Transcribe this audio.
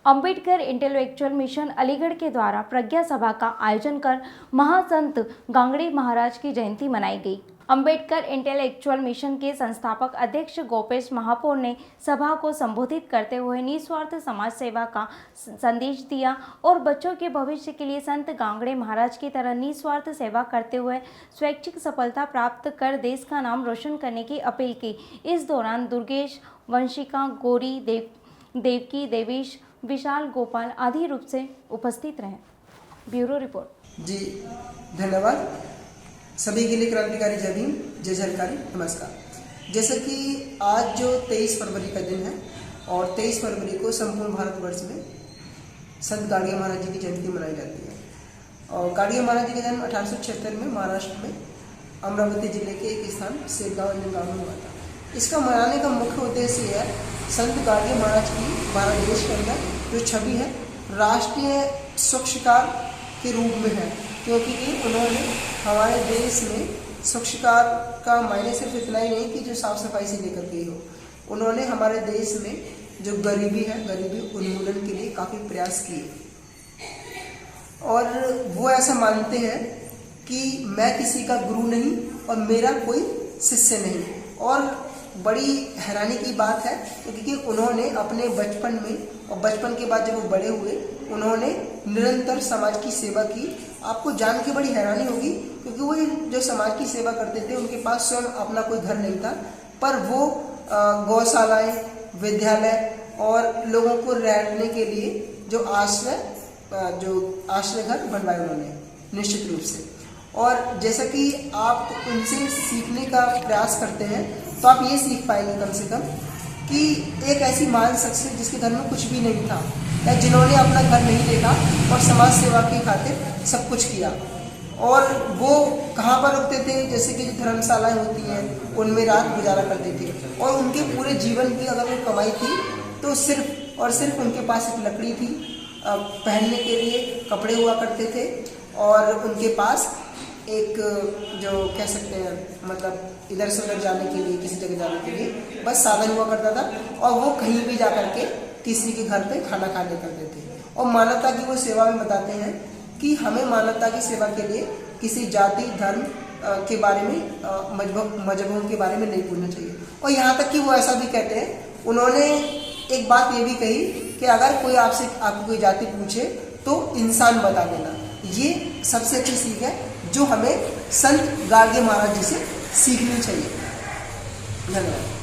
Ambedkar intellectual mission Aligarh के द्वारा प्रज्ञा सभा का आयोजन कर महासंत गांगड़े महाराज की जयंती मनाई गई। अंबेडकर इंटेलेक्चुअल मिशन के संस्थापक अध्यक्ष गोपेश महापौर ने सभा को संबोधित करते हुए निस्वार्थ समाज सेवा का संदेश दिया और बच्चों के भविष्य के लिए संत गांगड़े महाराज की तरह निस्वार्थ सेवा करते हुए स्वैच्छिक सफलता प्राप्त कर देश का नाम रोशन करने की अपील की। इस दौरान दुर्गेश, वंशिका, गौरी, देवकी, देवेश, विशाल, गोपाल आदि रूप से उपस्थित रहे। Bureau report. जी धन्यवाद। सभी के लिए क्रांतिकारी जय भीम, जय झलकारी, नमस्कार। जैसे कि आज जो 23 फरवरी का दिन है और 23 फरवरी को संपूर्ण भारतवर्ष में संत गाड़गे महाराज जी की जयंती मनाई जाती है। और गाड़गे महाराज जी का जन्म 1876 में महाराष्ट्र में अमरावती जिले के एक स्थान सेगांव गांव में हुआ था। इसका मनाने का मुख्य उद्देश्य है संत गाड़गे महाराज की भारत देश के अंदर जो छवि है राष्ट्रीय स्वच्छकार के रूप में है, क्योंकि उन्होंने हमारे देश में स्वच्छकार का मायने सिर्फ इतना ही नहीं कि जो साफ सफाई से लेकर के हो, उन्होंने हमारे देश में जो गरीबी है, गरीबी उन्मूलन के लिए काफ़ी प्रयास किए। और वो ऐसा मानते हैं कि मैं किसी का गुरु नहीं और मेरा कोई शिष्य नहीं। और बड़ी हैरानी की बात है क्योंकि उन्होंने अपने बचपन में और बचपन के बाद जब वो बड़े हुए उन्होंने निरंतर समाज की सेवा की। आपको जान के बड़ी हैरानी होगी क्योंकि वो जो समाज की सेवा करते थे उनके पास स्वयं अपना कोई घर नहीं था, पर वो गौशालाएं, विद्यालय और लोगों को रहने के लिए जो आश्रय घर बनवाए उन्होंने निश्चित रूप से। और जैसा कि आप उनसे सीखने का प्रयास करते हैं तो आप ये सीख पाएंगे कम से कम कि एक ऐसी महान शख्सियत जिसके घर में कुछ भी नहीं था या जिन्होंने अपना घर नहीं देखा और समाज सेवा की खातिर सब कुछ किया। और वो कहाँ पर रुकते थे, जैसे कि जो धर्मशालाएं होती हैं उनमें रात गुजारा करते थे। और उनके पूरे जीवन की अगर वो कमाई थी तो सिर्फ और सिर्फ उनके पास एक लकड़ी थी, पहनने के लिए कपड़े हुआ करते थे और उनके पास एक जो कह सकते हैं मतलब इधर से उधर जाने के लिए, किसी जगह जाने के लिए बस साधन हुआ करता था। और वो कहीं भी जा करके किसी के घर पे खाना खाने करते थे। और मानवता की वो सेवा में बताते हैं कि हमें मानवता की सेवा के लिए किसी जाति धर्म के बारे में मजहबों के बारे में नहीं पूछना चाहिए। और यहाँ तक कि वो ऐसा भी कहते हैं, उन्होंने एक बात ये भी कही कि अगर कोई आपको कोई जाति पूछे तो इंसान बता देना। ये सबसे अच्छी सीख है जो हमें संत गाड़गे महाराज जी से सीखनी चाहिए। धन्यवाद।